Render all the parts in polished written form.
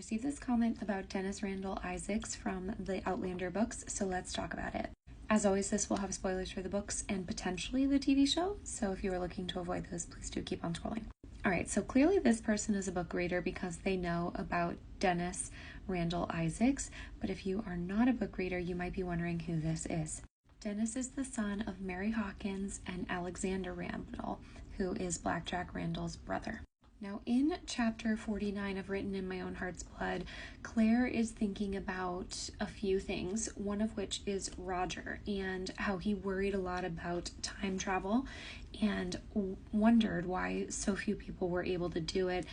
I received this comment about Denys Randall Isaacs from the Outlander books, so let's talk about it. As always, this will have spoilers for the books and potentially the TV show, so if you are looking to avoid those, please do keep on scrolling. Alright, so clearly this person is a book reader because they know about Denys Randall Isaacs, but if you are not a book reader, you might be wondering who this is. Denys is the son of Mary Hawkins and Alexander Randall, who is Blackjack Randall's brother. Now, in chapter 49 of Written in My Own Heart's Blood, Claire is thinking about a few things, one of which is Roger and how he worried a lot about time travel and wondered why so few people were able to do it,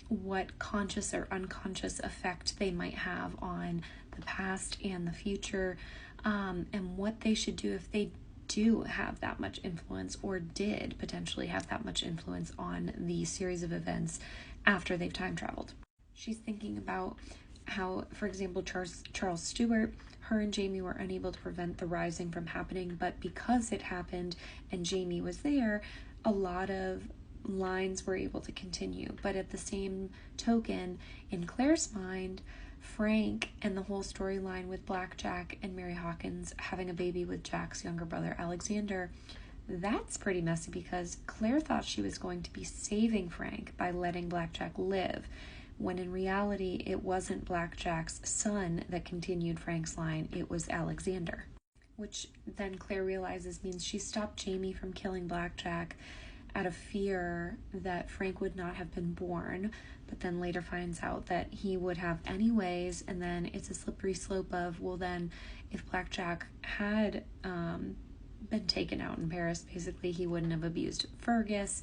what conscious or unconscious effect they might have on the past and the future, and what they should do if they do have that much influence or did potentially have that much influence on the series of events after they've time traveled. She's thinking about how, for example, Charles Stewart, her and Jamie were unable to prevent the rising from happening, but because it happened and Jamie was there, a lot of lines were able to continue. But at the same token, in Claire's mind, Frank and the whole storyline with Blackjack and Mary Hawkins having a baby with Jack's younger brother Alexander, that's pretty messy because Claire thought she was going to be saving Frank by letting Blackjack live, when in reality it wasn't Blackjack's son that continued Frank's line, it was Alexander. Which then Claire realizes means she stopped Jamie from killing Blackjack out of fear that Frank would not have been born, but then later finds out that he would have anyways, and then it's a slippery slope of, well then, if Blackjack had been taken out in Paris, basically he wouldn't have abused Fergus,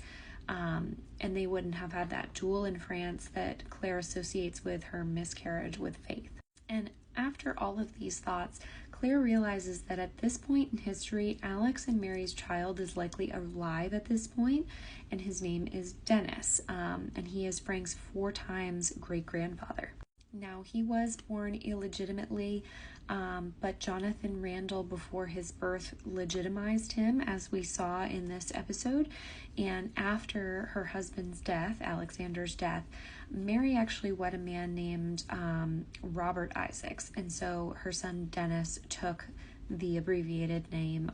and they wouldn't have had that duel in France that Claire associates with her miscarriage with Faith. And after all of these thoughts, Claire realizes that at this point in history, Alex and Mary's child is likely alive at this point, and his name is Denys, and he is Frank's 4 times great-grandfather. Now, he was born illegitimately, but Jonathan Randall, before his birth, legitimized him, as we saw in this episode, and after her husband's death, Alexander's death, Mary actually wed a man named Robert Isaacs, and so her son Denys took the abbreviated name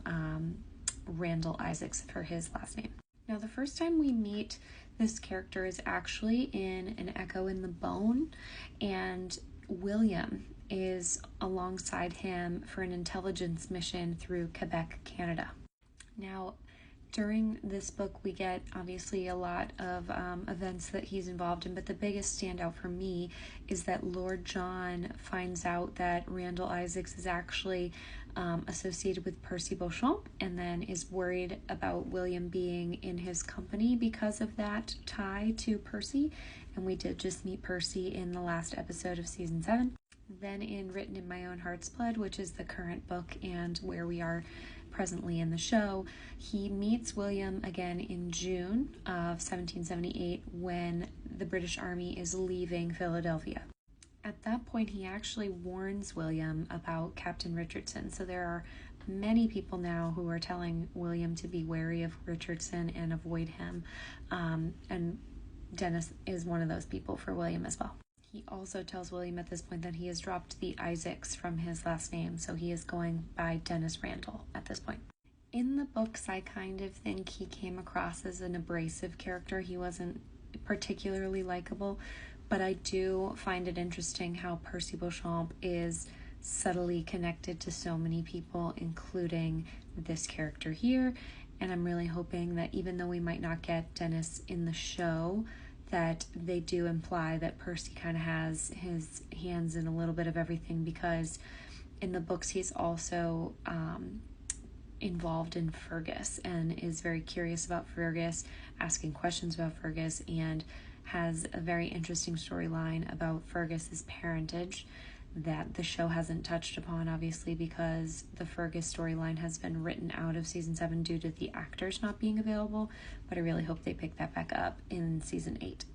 Randall Isaacs for his last name. Now, the first time we meet this character is actually in An Echo in the Bone, and William is alongside him for an intelligence mission through Quebec, Canada. Now, during this book, we get obviously a lot of events that he's involved in, but the biggest standout for me is that Lord John finds out that Randall Isaacs is actually associated with Percy Beauchamp, and then is worried about William being in his company because of that tie to Percy. And we did just meet Percy in the last episode of season 7. Then in Written in My Own Heart's Blood, which is the current book and where we are presently in the show, he meets William again in June of 1778 when the British Army is leaving Philadelphia. At that point, he actually warns William about Captain Richardson. So there are many people now who are telling William to be wary of Richardson and avoid him. And Denys is one of those people for William as well. He also tells William at this point that he has dropped the Isaacs from his last name, so he is going by Denys Randall at this point. In the books, I kind of think he came across as an abrasive character. He wasn't particularly likable, but I do find it interesting how Percy Beauchamp is subtly connected to so many people, including this character here, and I'm really hoping that even though we might not get Denys in the show, that they do imply that Percy kind of has his hands in a little bit of everything, because in the books he's also involved in Fergus and is very curious about Fergus, asking questions about Fergus, and has a very interesting storyline about Fergus's parentage that the show hasn't touched upon, obviously, because the Fergus storyline has been written out of season 7 due to the actors not being available, but I really hope they pick that back up in season 8.